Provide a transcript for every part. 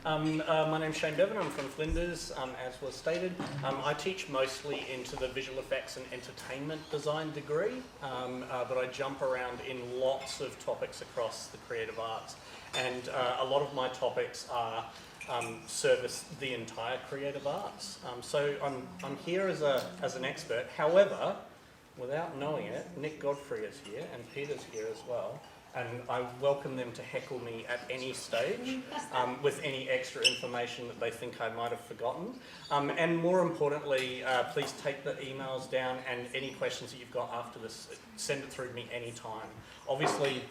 My name's Shane Bevin, I'm from Flinders, as was stated. I teach mostly into the visual effects and entertainment design degree, but I jump around in lots of topics across the creative arts, and a lot of my topics are service the entire creative arts. So I'm here as an expert. However, without knowing it, Nick Godfrey is here and Peter's here as well. And I welcome them to heckle me at any stage with any extra information that they think I might have forgotten. And more importantly, please take the emails down, and any questions that you've got after this, send it through to me anytime. Obviously,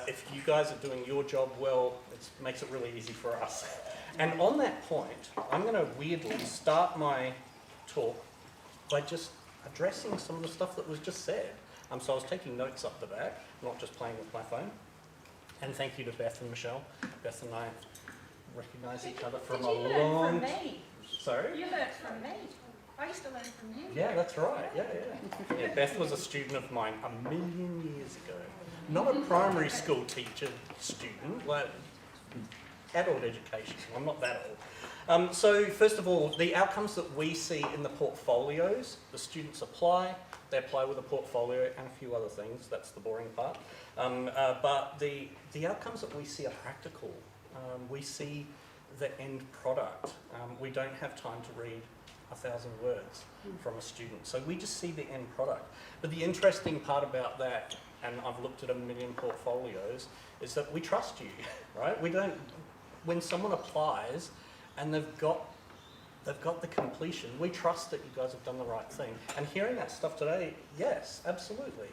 if you guys are doing your job well, it makes it really easy for us. And on that point, I'm going to weirdly start my talk by just addressing some of the stuff that was just said. So I was taking notes up the back, not just playing with my phone. And thank you to Beth and Michelle. Beth and I recognise each other from a long... Did you learn from me? Sorry? You learned from me. I used to learn from you. Yeah, that's right. Yeah. Beth was a student of mine a million years ago. Not a primary school teacher student, like adult education. I'm not that old. So first of all, the outcomes that we see in the portfolios, the students apply. They apply with a portfolio and a few other things. That's the boring part. But the outcomes that we see are practical. We see the end product. We don't have time to read 1,000 words from a student. So we just see the end product. But the interesting part about that, and I've looked at a million portfolios, is that we trust you, right? We don't, when someone applies and they've got the completion, we trust that you guys have done the right thing. And hearing that stuff today, yes, absolutely.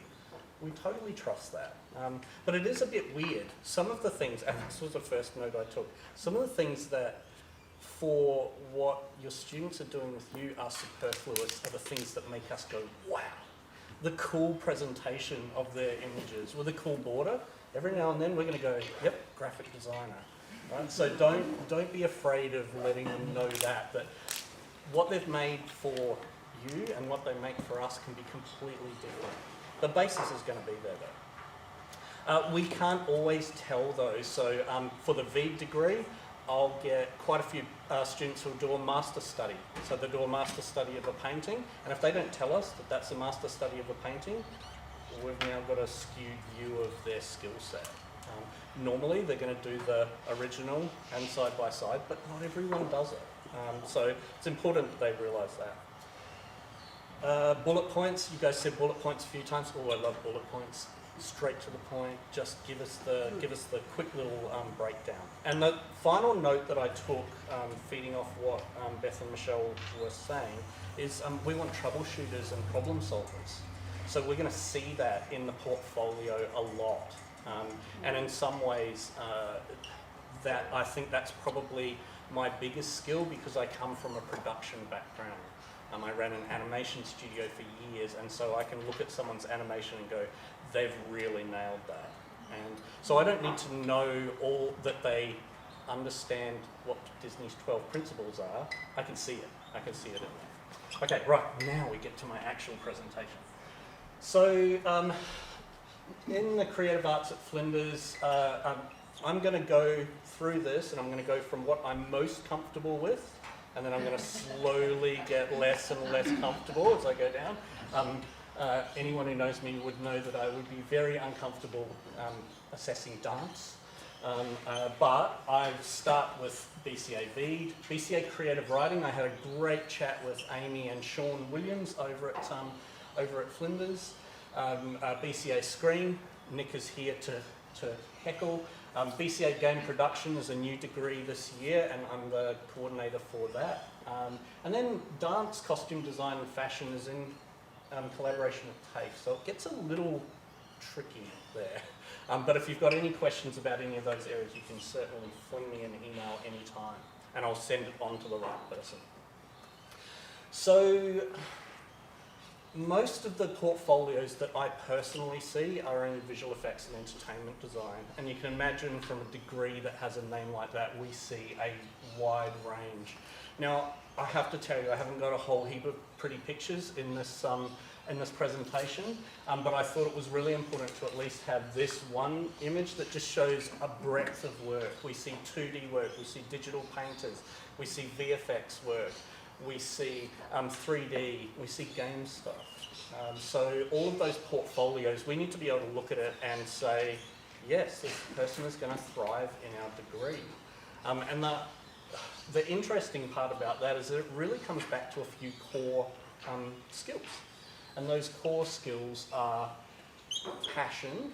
We totally trust that. But it is a bit weird. Some of the things, and this was the first note I took, some of the things that for what your students are doing with you are superfluous are the things that make us go, wow. The cool presentation of their images with a cool border. Every now and then we're going to go, yep, graphic designer. Right? So don't be afraid of letting them know that what they've made for you and what they make for us can be completely different. The basis is going to be there though. We can't always tell though, so for the VED degree, I'll get quite a few students who will do a master study. So they'll do a master study of a painting, and if they don't tell us that that's a master study of a painting, we've now got a skewed view of their skill set. Normally they're going to do the original and side by side, but not everyone does it. So it's important that they realise that. Bullet points, you guys said bullet points a few times. Oh, I love bullet points. Straight to the point, just give us the quick little breakdown. And the final note that I took, feeding off what Beth and Michelle were saying, is we want troubleshooters and problem solvers. So we're going to see that in the portfolio a lot. And in some ways, that I think that's probably my biggest skill because I come from a production background. I ran an animation studio for years, and so I can look at someone's animation and go, they've really nailed that. And so I don't need to know all that they understand what Disney's 12 principles are. I can see it. I can see it in there. Okay, right, now we get to my actual presentation. So in the creative arts at Flinders, I'm going to go through this, and I'm going to go from what I'm most comfortable with, and then I'm going to slowly get less and less comfortable as I go down. Anyone who knows me would know that I would be very uncomfortable assessing dance. But I start with BCA VED. BCA Creative Writing, I had a great chat with Amy and Sean Williams over at Flinders. BCA Screen, Nick is here to heckle. BCA Game Production is a new degree this year, and I'm the coordinator for that. And then Dance, Costume Design and Fashion is in collaboration with TAFE, so it gets a little tricky there. But if you've got any questions about any of those areas, you can certainly fling me an email anytime, and I'll send it on to the right person. So most of the portfolios that I personally see are in visual effects and entertainment design. And you can imagine from a degree that has a name like that, we see a wide range. Now, I have to tell you, I haven't got a whole heap of pretty pictures in this in this presentation, but I thought it was really important to at least have this one image that just shows a breadth of work. We see 2D work, we see digital painters, we see VFX work, we see 3D, we see game stuff. So all of those portfolios, we need to be able to look at it and say, yes, this person is going to thrive in our degree. And the interesting part about that is that it really comes back to a few core skills. And those core skills are passion,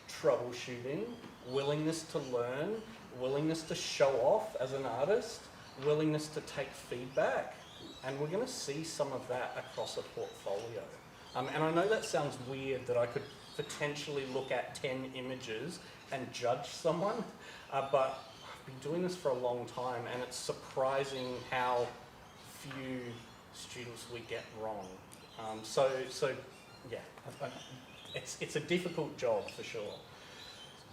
troubleshooting, willingness to learn, willingness to show off as an artist, willingness to take feedback, and we're going to see some of that across a portfolio. And I know that sounds weird that I could potentially look at 10 images and judge someone, but I've been doing this for a long time, and it's surprising how few students we get wrong. So yeah, it's a difficult job for sure.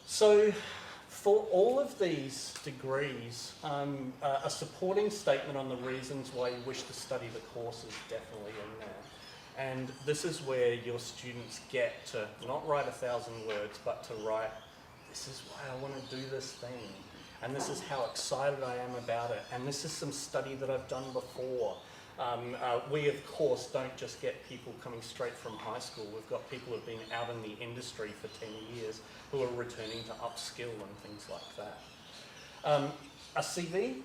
So for all of these degrees, a supporting statement on the reasons why you wish to study the course is definitely in there. And this is where your students get to not write 1,000 words, but to write, this is why I want to do this thing. And this is how excited I am about it. And this is some study that I've done before. We, of course, don't just get people coming straight from high school. We've got people who've been out in the industry for 10 years who are returning to upskill and things like that. A CV,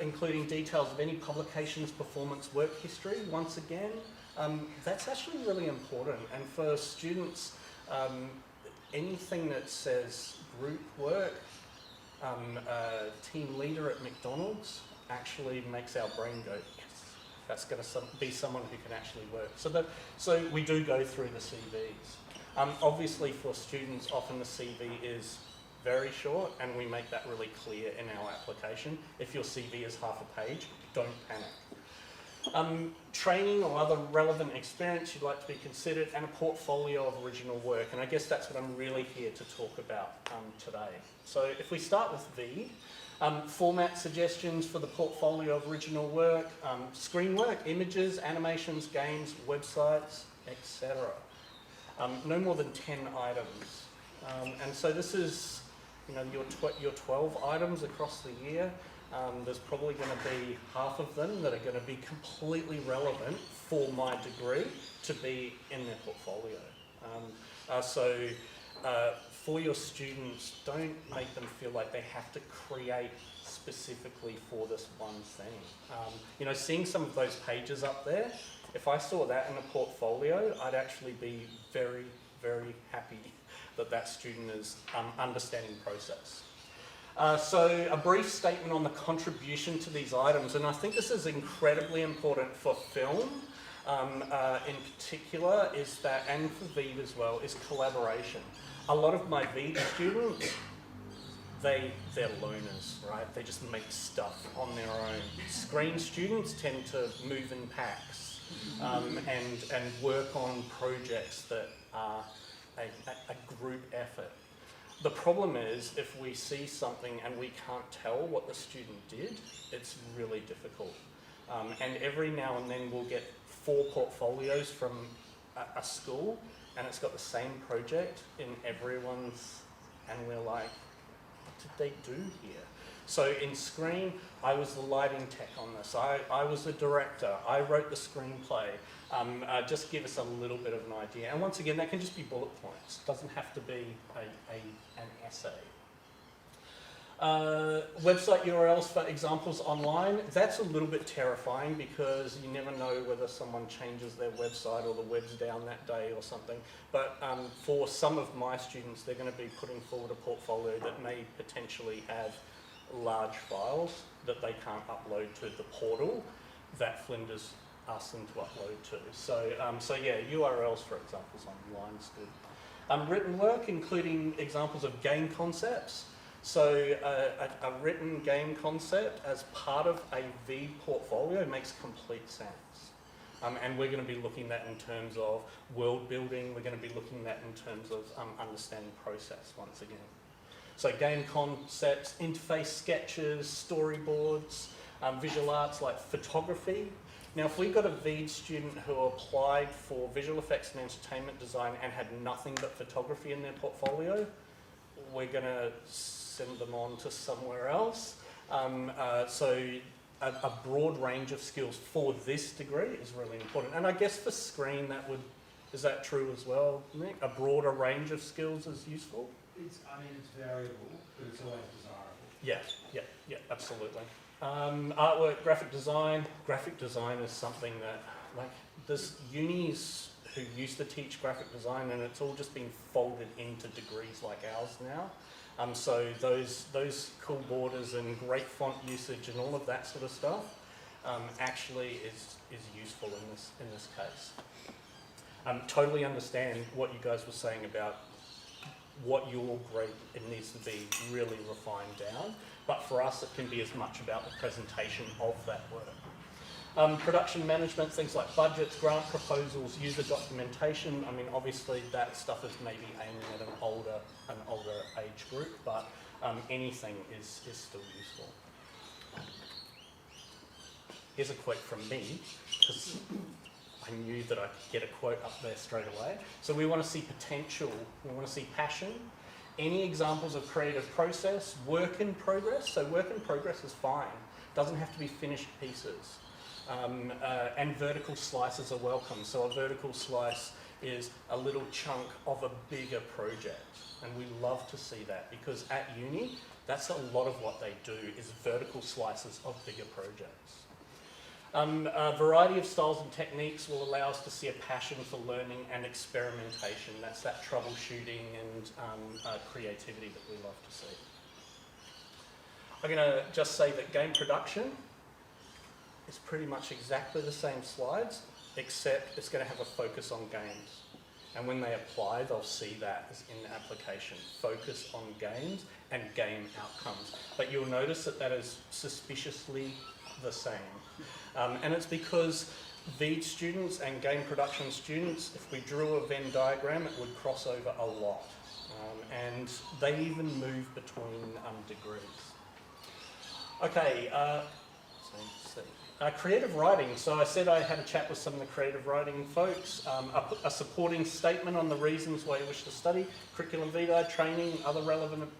including details of any publications, performance, work history, once again, that's actually really important. And for students, anything that says group work, team leader at McDonald's, actually makes our brain go, yes, that's going to be someone who can actually work. So we do go through the CVs. Obviously for students, often the CV is very short, and we make that really clear in our application. If your CV is half a page, don't panic. Training or other relevant experience you'd like to be considered, and a portfolio of original work, and I guess that's what I'm really here to talk about today. So if we start with V, format suggestions for the portfolio of original work, screen work, images, animations, games, websites, etc. No more than 10 items. And so this is, your 12 items across the year. There's probably going to be half of them that are going to be completely relevant for my degree to be in their portfolio. For your students, don't make them feel like they have to create specifically for this one thing. Seeing some of those pages up there, if I saw that in a portfolio, I'd actually be very, very happy that student is understanding process. So a brief statement on the contribution to these items, and I think this is incredibly important for film in particular, is that, and for VEED as well, is collaboration. A lot of my VEED students, they're loners, right? They just make stuff on their own. Screen students tend to move in packs and work on projects that are a group effort. The problem is, if we see something and we can't tell what the student did, it's really difficult. And every now and then we'll get 4 portfolios from a school, and it's got the same project in everyone's, and we're like, what did they do here? So in Screen, I was the lighting tech on this. I was the director. I wrote the screenplay. Just give us a little bit of an idea. And once again, that can just be bullet points. It doesn't have to be an essay. Website URLs for examples online. That's a little bit terrifying because you never know whether someone changes their website or the web's down that day or something. But for some of my students, they're going to be putting forward a portfolio that may potentially have large files that they can't upload to the portal that Flinders asks them to upload to. So yeah, URLs for examples online is good. Written work, including examples of game concepts. So a written game concept as part of a VEED portfolio makes complete sense. And we're going to be looking at that in terms of world building. We're going to be looking at that in terms of understanding process once again. So game concepts, interface sketches, storyboards, visual arts like photography, Now, if we got a VED student who applied for visual effects and entertainment design and had nothing but photography in their portfolio, we're going to send them on to somewhere else. So a broad range of skills for this degree is really important. And I guess for screen, is that true as well, Nick? A broader range of skills is useful? It's variable, but it's always desirable. Yeah, absolutely. Artwork, graphic design. Graphic design is something that, there's unis who used to teach graphic design and it's all just been folded into degrees like ours now. So those cool borders and great font usage and all of that sort of stuff actually is useful in this case. Totally understand what you guys were saying about what your grade, it needs to be really refined down, but for us it can be as much about the presentation of that work. Production management, things like budgets, grant proposals, user documentation. I mean, obviously that stuff is maybe aiming at an older age group, but anything is still useful. Here's a quote from me, because I knew that I could get a quote up there straight away. So we want to see potential, we want to see passion. Any examples of creative process, work in progress. So work in progress is fine, doesn't have to be finished pieces. And vertical slices are welcome. So a vertical slice is a little chunk of a bigger project. And we love to see that because at uni, that's a lot of what they do is vertical slices of bigger projects. A variety of styles and techniques will allow us to see a passion for learning and experimentation. That's that troubleshooting and creativity that we love to see. I'm going to just say that game production is pretty much exactly the same slides, except it's going to have a focus on games. And when they apply, they'll see that as in the application. Focus on games and game outcomes. But you'll notice that that is suspiciously the same. And it's because VED students and game production students, if we drew a Venn diagram, it would cross over a lot. And they even move between degrees. Okay, creative writing. So I said I had a chat with some of the creative writing folks. A supporting statement on the reasons why you wish to study, curriculum vitae, training, other relevant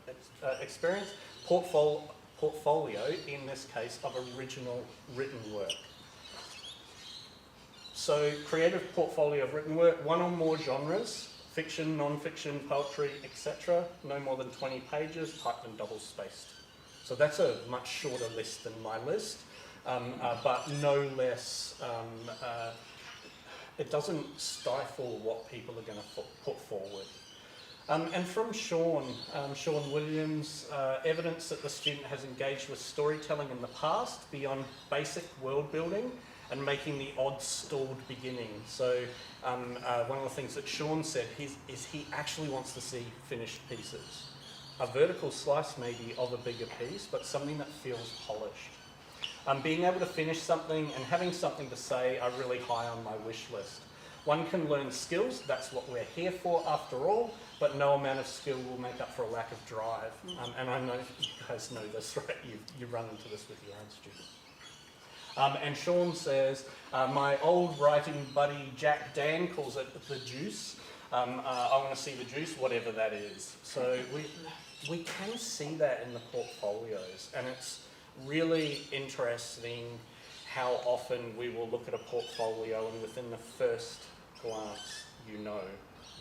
experience, portfolio, in this case, of original written work. So creative portfolio of written work, one or more genres, fiction, non-fiction, poetry, etc. No more than 20 pages, typed and double-spaced. So that's a much shorter list than my list, but no less, it doesn't stifle what people are going to put forward. And from Sean Williams, evidence that the student has engaged with storytelling in the past beyond basic world building and making the odd stalled beginning. So one of the things that Sean said is he actually wants to see finished pieces. A vertical slice maybe of a bigger piece, but something that feels polished. Being able to finish something and having something to say are really high on my wish list. One can learn skills, that's what we're here for after all, but no amount of skill will make up for a lack of drive. And I know you guys know this, right? You run into this with your own students. And Sean says, my old writing buddy Jack Dan calls it the juice. I want to see the juice, whatever that is. So we can see that in the portfolios, and it's really interesting how often we will look at a portfolio and within the first glance you know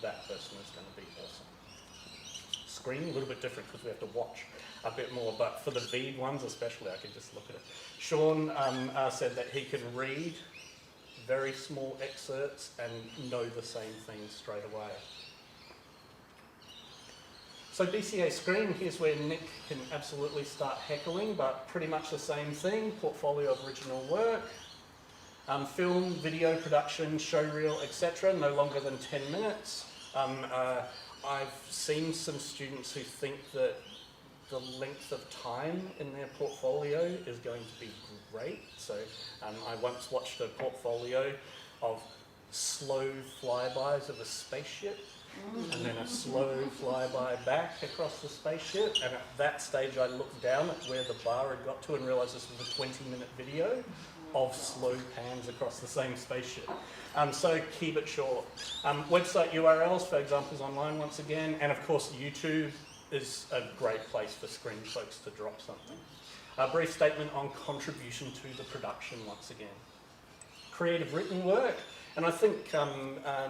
that person is going to be awesome. Screen, a little bit different because we have to watch a bit more, but for the VED ones especially I can just look at it. Sean said that he can read very small excerpts and know the same thing straight away. So BCA screen, here's where Nick can absolutely start heckling, but pretty much the same thing, portfolio of original work. Film, video production, showreel, etc., no longer than 10 minutes. I've seen some students who think that the length of time in their portfolio is going to be great. So I once watched a portfolio of slow flybys of a spaceship, and then a slow flyby back across the spaceship. And at that stage, I looked down at where the bar had got to and realised this was a 20-minute video of slow pans across the same spaceship. So keep it short. Website URLs for examples online once again, and of course YouTube is a great place for screen folks to drop something. A brief statement on contribution to the production once again. Creative written work, and I think,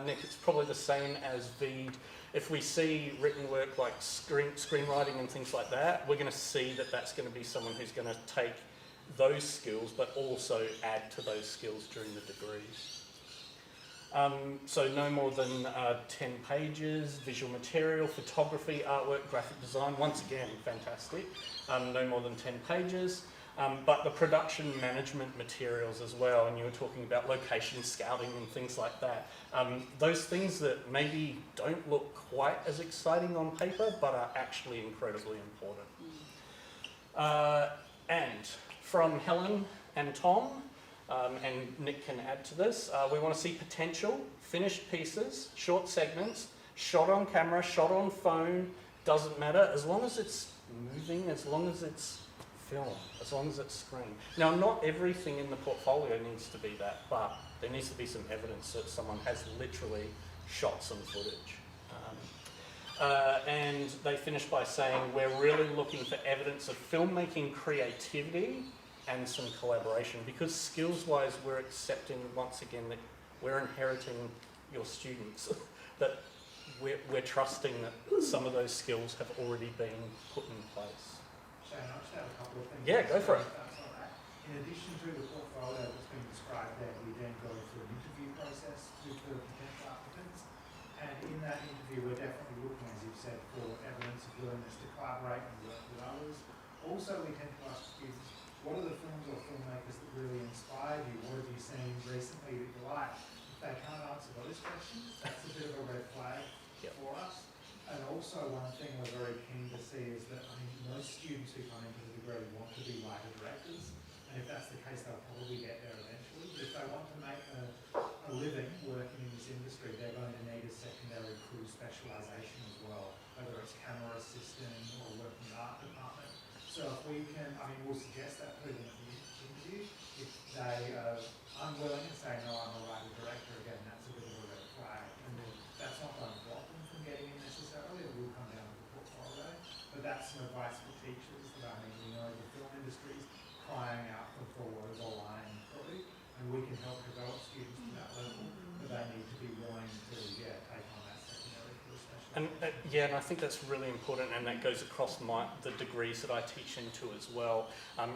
Nick, it's probably the same as VEED. If we see written work like screenwriting and things like that, we're going to see that that's going to be someone who's going to take those skills but also add to those skills during the degrees. So no more than 10 pages, visual material, photography, artwork, graphic design, once again, fantastic. No more than 10 pages. But the production management materials as well, and you were talking about location scouting and things like that. Those things that maybe don't look quite as exciting on paper, but are actually incredibly important. And from Helen and Tom, and Nick can add to this, we want to see potential, finished pieces, short segments, shot on camera, shot on phone, doesn't matter, as long as it's moving, as long as it's film, as long as it's screen. Now, not everything in the portfolio needs to be that, but there needs to be some evidence that someone has literally shot some footage. And they finish by saying, we're really looking for evidence of filmmaking creativity and some collaboration, because skills-wise, we're accepting, once again, that we're inheriting your students, that we're trusting that some of those skills have already been put in place. Shane, I just have a couple of things. Yeah, go for it. That's all right. In addition to the portfolio that's been described there, we then go through an interview process with the potential applicants. And in that interview, we're definitely looking, as you've said, for evidence of willingness to collaborate and work with others. Also, we tend to ask students, what are the films or filmmakers that really inspired you? What have you seen recently that you like? If they can't answer those questions, that's a bit of a red flag for us. And also, one thing we're very keen to see is that, I mean, most students who come into the degree want to be writer directors, and if that's the case, they'll probably get there eventually. But if they want to make a living working in this industry, they're going to need a secondary crew specialisation as well, whether it's camera assistant or working in the art department. So if we can, I mean, we'll suggest that to them at the interview. If they are unwilling and say, no, I'm a writer director, again, that's a bit of a red flag. And that's not going to block them from getting in necessarily, it will come down to the portfolio. But that's some advice for teachers that, I mean, we know the film industry is crying out for over-line crew, and we can help develop students to that level, but they need to be willing to, take on that secondary crew specialisation. And and I think that's really important, and that goes across the degrees that I teach into as well.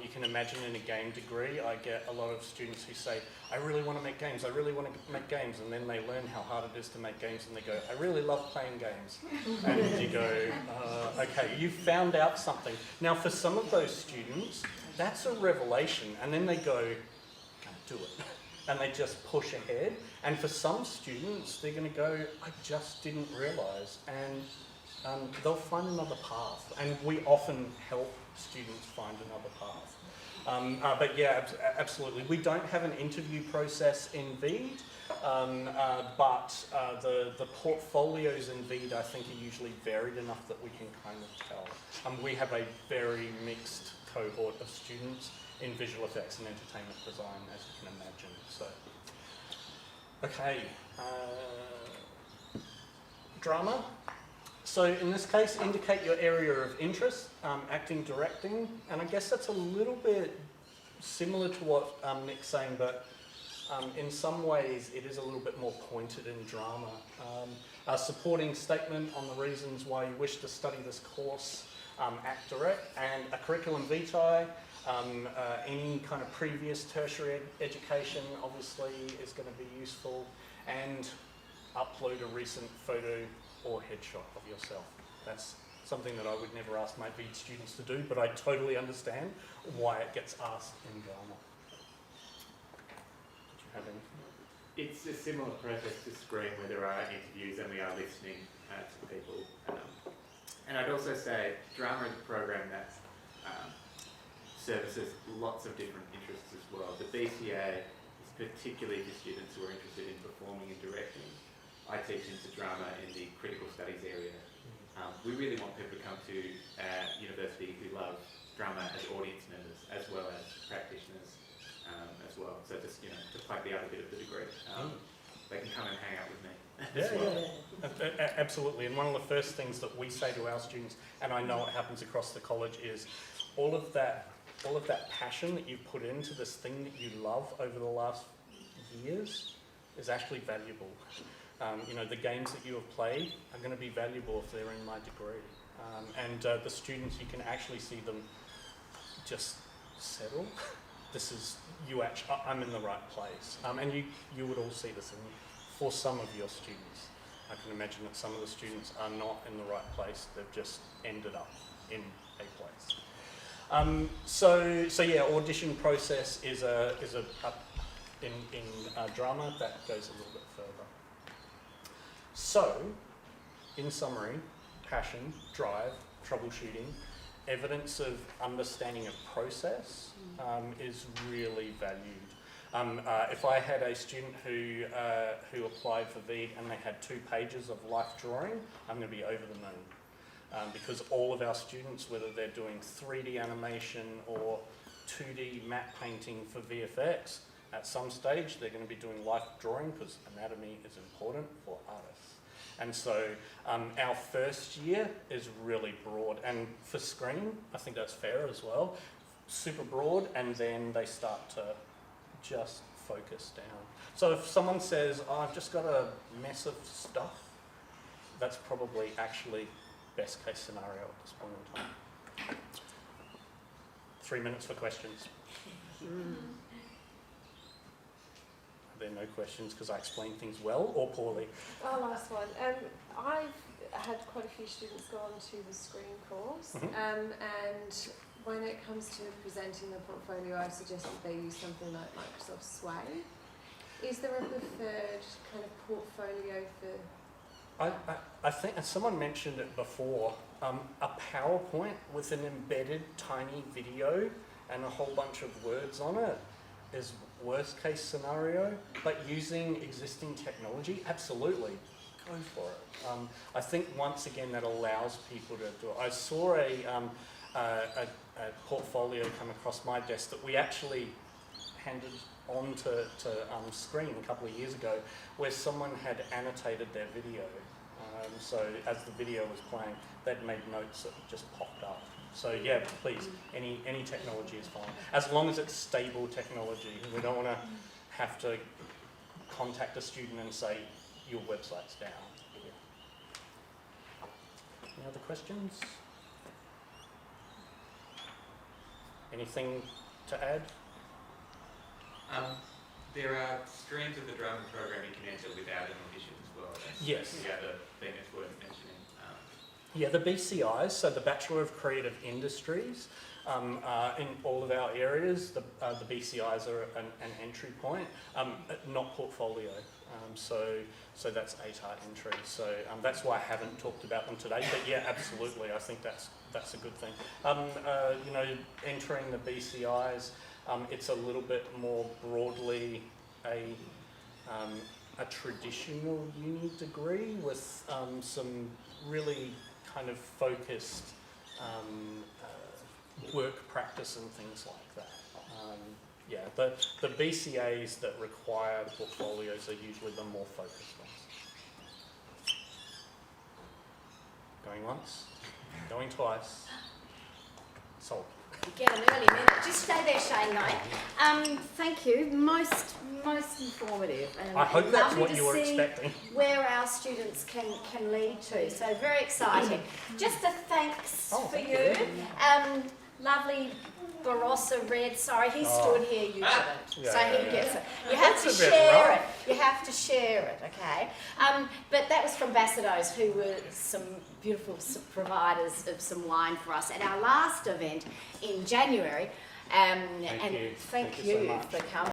You can imagine in a game degree, I get a lot of students who say, I really want to make games, I really want to make games, and then they learn how hard it is to make games, and they go, I really love playing games. And you go, okay, you found out something. Now, for some of those students, that's a revelation, and then they go, do it. And they just push ahead. And for some students, they're going to go, I just didn't realise, and they'll find another path. And we often help students find another path. But yeah, absolutely. We don't have an interview process in VEED, but the portfolios in VEED, I think, are usually varied enough that we can kind of tell. We have a very mixed cohort of students in visual effects and entertainment design, as you can imagine. So, okay, drama. So in this case, indicate your area of interest, acting, directing, and I guess that's a little bit similar to what Nick's saying, but in some ways it is a little bit more pointed in drama. A supporting statement on the reasons why you wish to study this course, act, direct, and a curriculum vitae. Any kind of previous tertiary education obviously is going to be useful, and upload a recent photo or headshot of yourself. That's something that I would never ask my VEED students to do, but I totally understand why it gets asked in drama. Did you have anything? It's a similar process to Screen where there are interviews and we are listening to people. And I'd also say drama is a program that services lots of different interests as well. The BCA is particularly for students who are interested in performing and directing. I teach into drama in the critical studies area. We really want people to come to university who love drama as audience members as well as practitioners as well. So just to plug the other bit of the degree, they can come and hang out with me. Absolutely. And one of the first things that we say to our students, and I know it happens across the college, is all of that passion that you've put into this thing that you love over the last years is actually valuable. The games that you have played are going to be valuable if they're in my degree. And the students, you can actually see them just settle. I'm in the right place. And you would all see this for some of your students. I can imagine that some of the students are not in the right place. They've just ended up in a place. So yeah, audition process is in drama that goes a little bit further. So, in summary, passion, drive, troubleshooting, evidence of understanding of process is really valued. If I had a student who applied for VED and they had 2 pages of life drawing, I'm going to be over the moon. Because all of our students, whether they're doing 3D animation or 2D matte painting for VFX, at some stage they're going to be doing life drawing because anatomy is important for artists. And so our first year is really broad, and for screen, I think that's fair as well, super broad, and then they start to just focus down. So if someone says, oh, I've just got a mess of stuff, that's probably actually best case scenario at this point in time. 3 minutes for questions. Are there no questions because I explain things well or poorly? Oh, last one. I've had quite a few students go on to the screen course, and when it comes to presenting the portfolio, I've suggested they use something like Microsoft Sway. Is there a preferred kind of portfolio for... I think, as someone mentioned it before, a PowerPoint with an embedded tiny video and a whole bunch of words on it is worst case scenario, but using existing technology, absolutely, go for it. I think once again that allows people to do it. I saw a portfolio come across my desk that we actually handed on to screen a couple of years ago, where someone had annotated their video. So as the video was playing, they'd made notes that just popped up. So yeah, please, any technology is fine. As long as it's stable technology. We don't want to have to contact a student and say, your website's down. Any other questions? Anything to add? There are streams of the drama program you can enter without an audition as well. That's Yes. the other thing that's worth mentioning. Yeah, the BCIs, so the Bachelor of Creative Industries, in all of our areas, the BCIs are an entry point, not portfolio. So that's 8-art entry. So that's why I haven't talked about them today. But yeah, absolutely, I think that's a good thing. Entering the BCIs, it's a little bit more broadly a traditional uni degree with some really kind of focused work practice and things like that. The BCAs that require portfolios are usually the more focused ones. Going once, going twice, sold. Get an early minute. Just stay there, Shane, though. Thank you. Most informative. And I hope that's lovely what to you were see expecting. where our students can lead to. So very exciting. Just a thanks for you. Lovely Barossa Red. Sorry, he stood here, you didn't. So he gets it. You have to share it. You have to share it, okay? But that was from Bassados, who were some beautiful providers of some wine for us at our last event in January. Thank you Thank so you much. for coming.